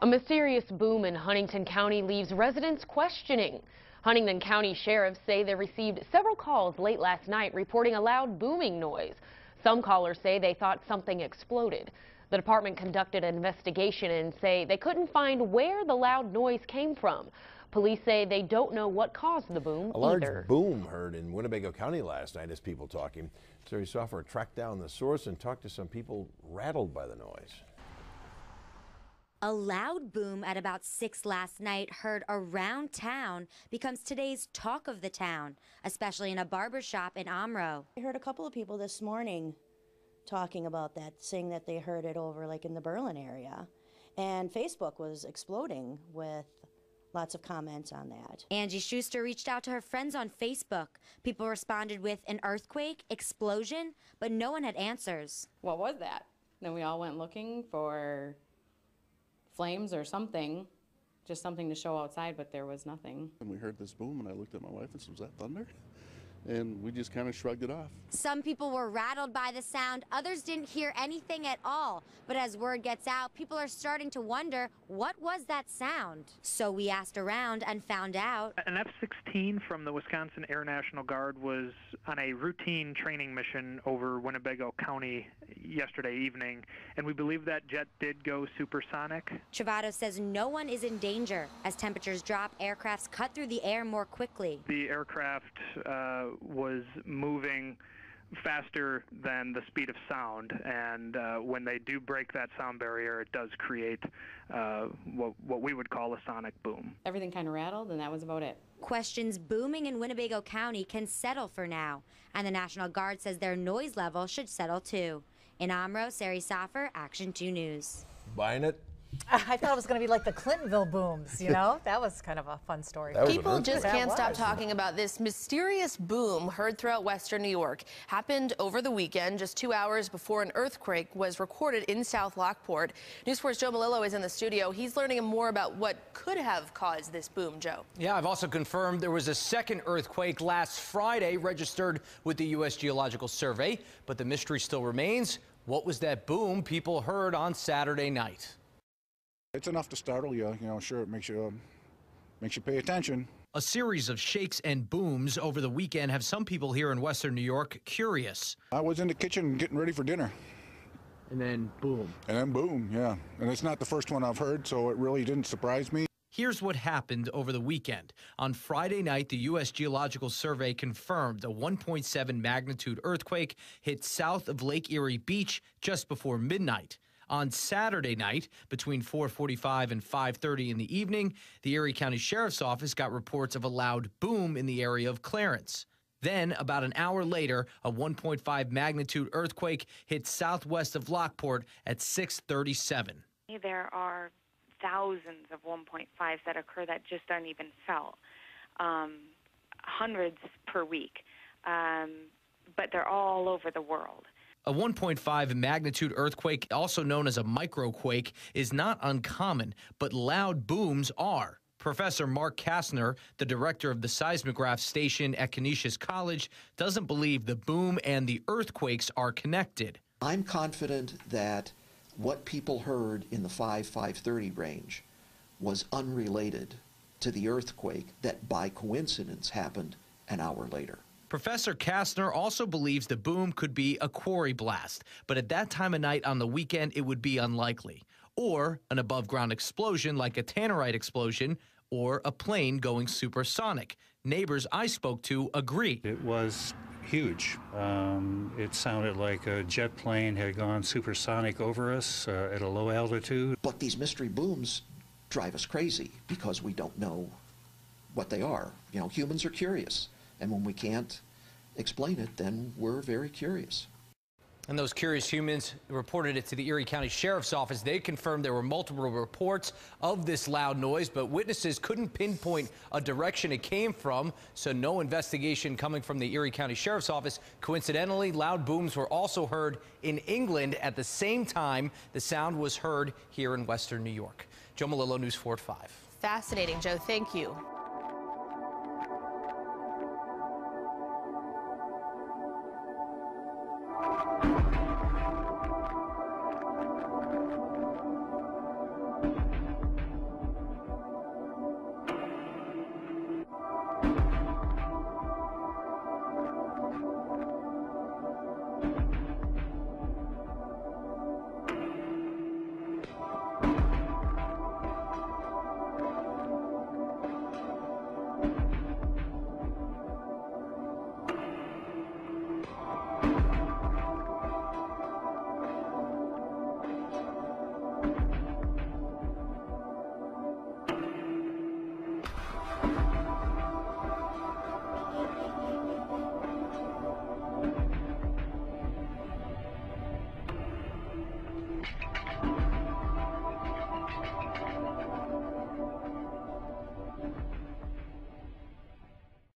A mysterious boom in Huntington County leaves residents questioning. Huntington County sheriffs say they received several calls late last night reporting a loud booming noise. Some callers say they thought something exploded. The department conducted an investigation and say they couldn't find where the loud noise came from. Police say they don't know what caused the boom A large either. boom heard in Winnebago County last night as people talking. Terry Soffer tracked down the source and talked to some people rattled by the noise. A loud boom at about 6 last night heard around town becomes today's talk of the town, especially in a barber shop in Omro. I heard a couple of people this morning talking about that, saying that they heard it over like in the Berlin area. And Facebook was exploding with lots of comments on that. Angie Schuster reached out to her friends on Facebook. People responded with an earthquake, explosion, but no one had answers. What was that? Then we all went looking for flames or something, just something to show outside, but there was nothing. And we heard this boom, and I looked at my wife and said, "Was that thunder?" And we just kind of shrugged it off. Some people were rattled by the sound, others didn't hear anything at all. But as word gets out, people are starting to wonder, what was that sound? So we asked around and found out. An F-16 from the Wisconsin Air National Guard was on a routine training mission over Winnebago County yesterday evening, and we believe that jet did go supersonic. Travato says no one is in danger. As temperatures drop, aircrafts cut through the air more quickly. The aircraft was moving faster than the speed of sound, and when they do break that sound barrier, it does create what we would call a sonic boom. Everything kind of rattled, and that was about it. Questions booming in Winnebago County can settle for now, and the National Guard says their noise level should settle too. In Omro, Sari Soffer, Action 2 News. Buying it? I thought it was going to be like the Clintonville booms, you know? That was kind of a fun story. People just can't stop talking about this mysterious boom heard throughout western New York. Happened over the weekend, just 2 hours before an earthquake was recorded in South Lockport. News 4's Joe Malillo is in the studio. He's learning more about what could have caused this boom, Joe. Yeah, I've also confirmed there was a second earthquake last Friday registered with the U.S. Geological Survey, but the mystery still remains. What was that boom people heard on Saturday night? It's enough to startle you, sure, it makes you pay attention. A series of shakes and booms over the weekend have some people here in western New York curious. I was in the kitchen getting ready for dinner. And then boom. And then boom, yeah. And it's not the first one I've heard, so it really didn't surprise me. Here's what happened over the weekend. On Friday night, the U.S. Geological Survey confirmed a 1.7 magnitude earthquake hit south of Lake Erie Beach just before midnight. On Saturday night, between 4:45 and 5:30 in the evening, the Erie County Sheriff's Office got reports of a loud boom in the area of Clarence. Then, about an hour later, a 1.5 magnitude earthquake hit southwest of Lockport at 6:37. There are thousands of 1.5s that occur that just aren't even felt, hundreds per week, but they're all over the world. A 1.5 magnitude earthquake, also known as a microquake, is not uncommon, but loud booms are. Professor Mark Kastner, the director of the seismograph station at Canisius College, doesn't believe the boom and the earthquakes are connected. I'm confident that what people heard in the 5:30 range was unrelated to the earthquake that by coincidence happened an hour later. Professor Kastner also believes the boom could be a quarry blast, but at that time of night on the weekend, it would be unlikely. Or an above-ground explosion like a tannerite explosion, or a plane going supersonic. Neighbors I spoke to agree. It was huge. It sounded like a jet plane had gone supersonic over us at a low altitude. But these mystery booms drive us crazy because we don't know what they are. Humans are curious. And when we can't explain it, then we're very curious. And those curious humans reported it to the Erie County Sheriff's Office. They confirmed there were multiple reports of this loud noise, but witnesses couldn't pinpoint a direction it came from, so no investigation coming from the Erie County Sheriff's Office. Coincidentally, loud booms were also heard in England at the same time the sound was heard here in western New York. Joe Malillo, News 4 at 5. Fascinating, Joe. Thank you.